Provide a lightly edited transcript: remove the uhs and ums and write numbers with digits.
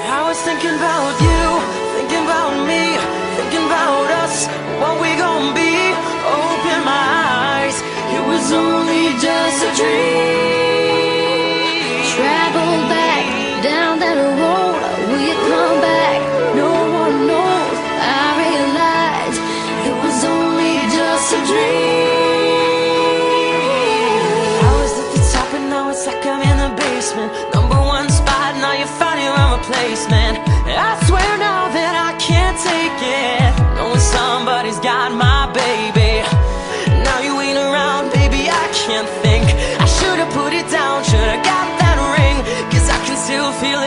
I was thinking about you, thinking about me, thinking about us, what we gon' be. Open my eyes, it was only just a dream. Travel back down that road, will you come back? No one knows. I realize it was only just a dream. I was at the top and now it's like I'm in the basement. Number one spot, now you found your own replacement. I swear now that I can't take it, knowing somebody's got my baby. Now you ain't around, baby, I can't think. I should've put it down, should've got that ring, 'cause I can still feel